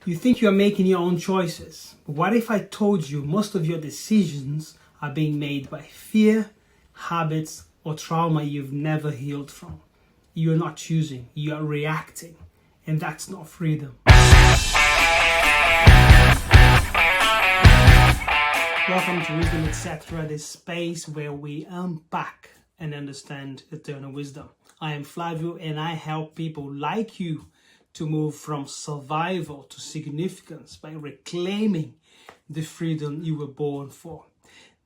You think you're making your own choices. But what if I told you most of your decisions are being made by fear, habits, or trauma you've never healed from? You're not choosing, you're reacting. And that's not freedom. Welcome to Wisdom Etc., this space where we unpack and understand eternal wisdom. I am Flavio and I help people like you to move from survival to significance by reclaiming the freedom you were born for.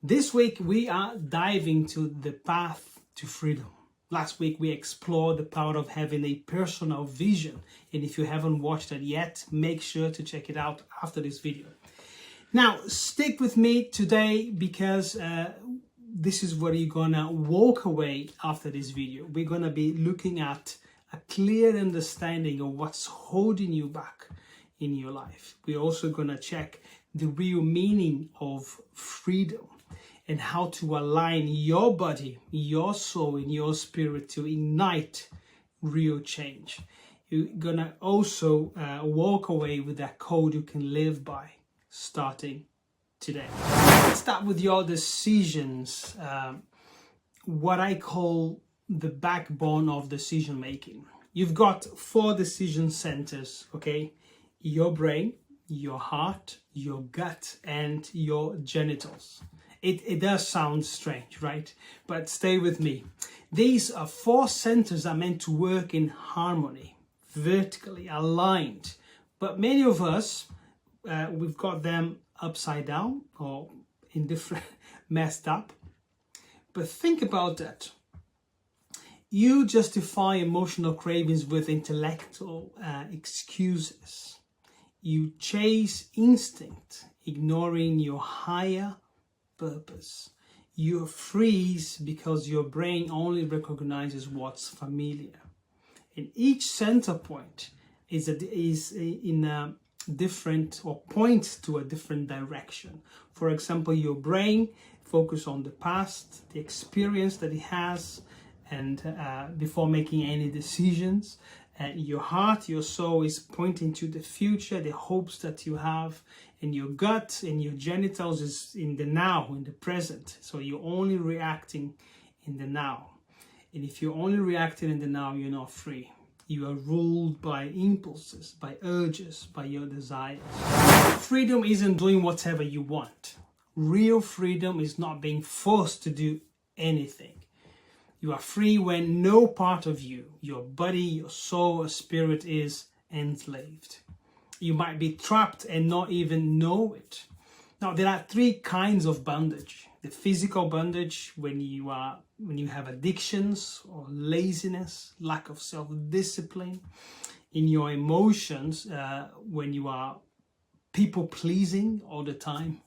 This week we are diving to the path to freedom. Last week we explored the power of having a personal vision, and if you haven't watched it yet, make sure to check it out after this video. Now stick with me today because this is where you're gonna walk away after this video. We're gonna be looking at a clear understanding of what's holding you back in your life. We're also going to check the real meaning of freedom and how to align your body, your soul, and your spirit to ignite real change. You're going to also walk away with that code you can live by starting today. Let's start with your decisions, what I call the backbone of decision making. You've got 4 decision centers, okay? Your brain, your heart, your gut, and your genitals. It does sound strange, right? But stay with me. These 4 centers are meant to work in harmony, vertically aligned. But many of us, we've got them upside down or in different, messed up. But think about that. You justify emotional cravings with intellectual excuses. You chase instinct, ignoring your higher purpose. You freeze because your brain only recognizes what's familiar. And each center point is in a different, or points to a different direction. For example, your brain focuses on the past, the experience that it has, and before making any decisions. Your heart, your soul is pointing to the future, the hopes that you have, and your gut and your genitals is in the now, in the present. So you're only reacting in the now. And if you're only reacting in the now, you're not free. You are ruled by impulses, by urges, by your desires. Freedom isn't doing whatever you want. Real freedom is not being forced to do anything. You are free when no part of you, your body, your soul, or spirit is enslaved. You might be trapped and not even know it. Now, there are 3 kinds of bondage. The physical bondage, when you have addictions or laziness, lack of self-discipline. In your emotions, when you are people-pleasing all the time,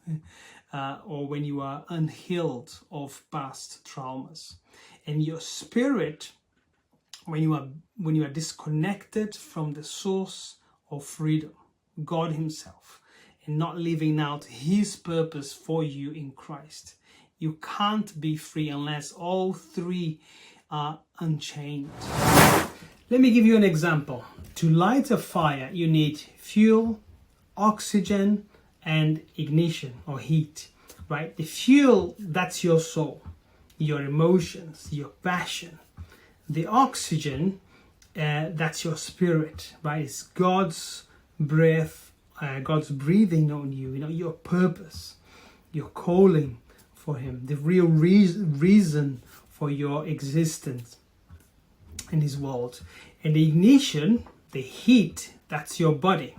or when you are unhealed of past traumas. And your spirit, when you are disconnected from the source of freedom, God Himself, and not living out His purpose for you in Christ. You can't be free unless all 3 are unchained. Let me give you an example. To light a fire, you need fuel, oxygen, and ignition or heat, right? The fuel, that's your soul, your emotions, your passion. The oxygen, that's your spirit, right? It's God's breath, God's breathing on you, your purpose, your calling for Him, the real reason for your existence in this world. And the ignition, the heat, that's your body,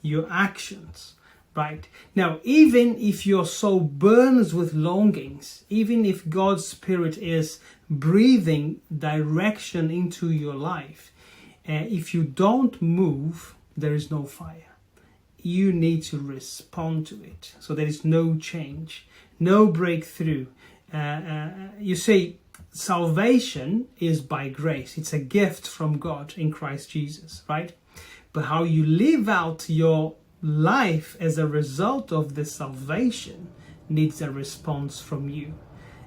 your actions. Right. Now, even if your soul burns with longings, even if God's Spirit is breathing direction into your life, if you don't move, there is no fire. You need to respond to it. So there is no change, no breakthrough. You see, salvation is by grace. It's a gift from God in Christ Jesus, right? But how you live out your life as a result of the salvation needs a response from you,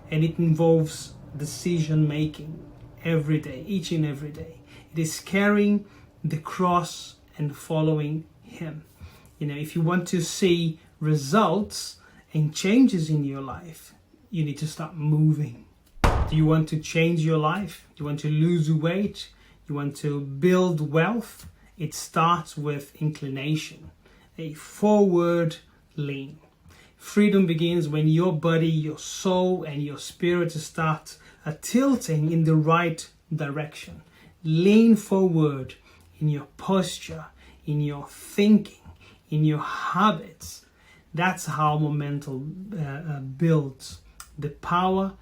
and it involves decision making every day, each and every day. It is carrying the cross and following Him. You know, if you want to see results and changes in your life, you need to start moving. Do you want to change your life? Do you want to lose weight? You want to build wealth? It starts with inclination, a forward lean. Freedom begins when your body, your soul, and your spirit start tilting in the right direction. Lean forward in your posture, in your thinking, in your habits. That's how momentum builds the power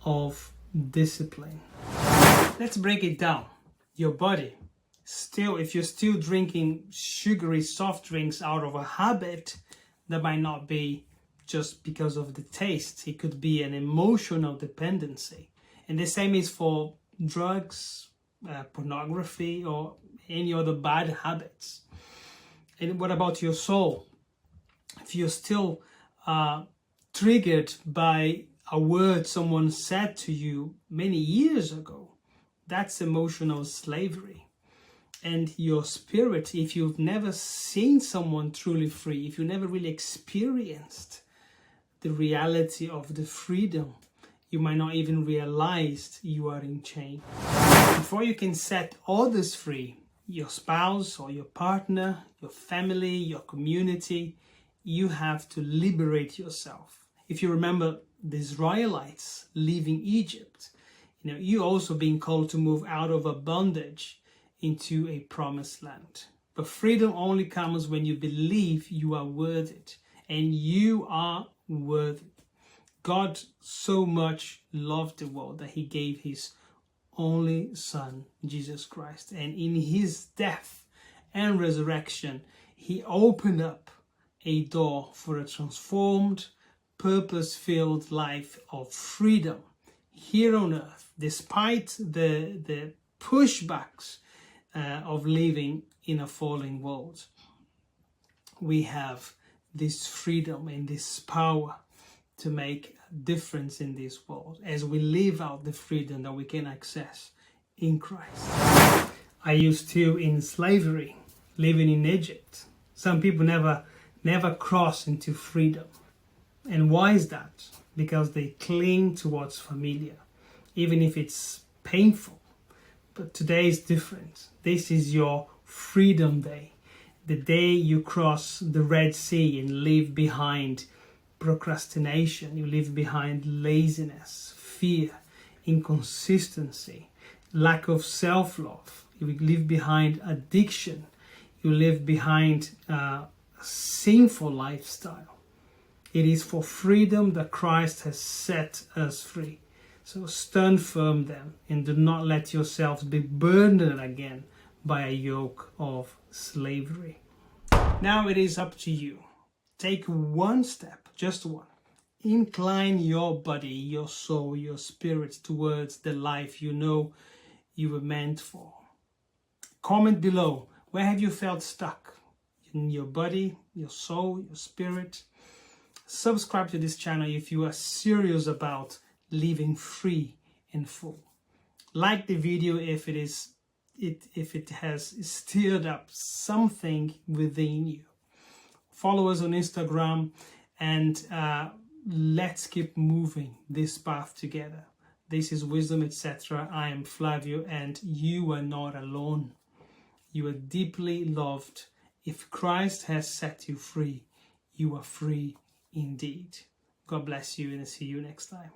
of discipline. Let's break it down. Your body, still, if you're still drinking sugary soft drinks out of a habit, that might not be just because of the taste. It could be an emotional dependency. And the same is for drugs, pornography, or any other bad habits. And what about your soul? If you're still triggered by a word someone said to you many years ago, that's emotional slavery. And your spirit, if you've never seen someone truly free, if you never really experienced the reality of the freedom, you might not even realize you are in chains. Before you can set others free, your spouse or your partner, your family, your community, you have to liberate yourself. If you remember the Israelites leaving Egypt, you also being called to move out of a bondage into a promised land. But freedom only comes when you believe you are worth it, and you are worthy. God so much loved the world that he gave his only son, Jesus Christ. And in his death and resurrection, he opened up a door for a transformed, purpose-filled life of freedom here on earth, despite the pushbacks of living in a fallen world. We have this freedom and this power to make a difference in this world as we live out the freedom that we can access in Christ. I used to in slavery, living in Egypt. Some people never cross into freedom. And why is that? Because they cling to what's familiar, even if it's painful. But today is different. This is your freedom day. The day you cross the Red Sea and leave behind procrastination, you leave behind laziness, fear, inconsistency, lack of self-love. You leave behind addiction. You leave behind a sinful lifestyle. It is for freedom that Christ has set us free. So stand firm then, and do not let yourselves be burdened again by a yoke of slavery. Now it is up to you. Take one step, just one. Incline your body, your soul, your spirit towards the life you know you were meant for. Comment below, where have you felt stuck? In your body, your soul, your spirit? Subscribe to this channel if you are serious about living free and full. Like the video if it has stirred up something within you. Follow us on Instagram, and let's keep moving this path together. This is Wisdom, etc. I am Flavio, and you are not alone. You are deeply loved. If Christ has set you free, you are free indeed. God bless you, and I'll see you next time.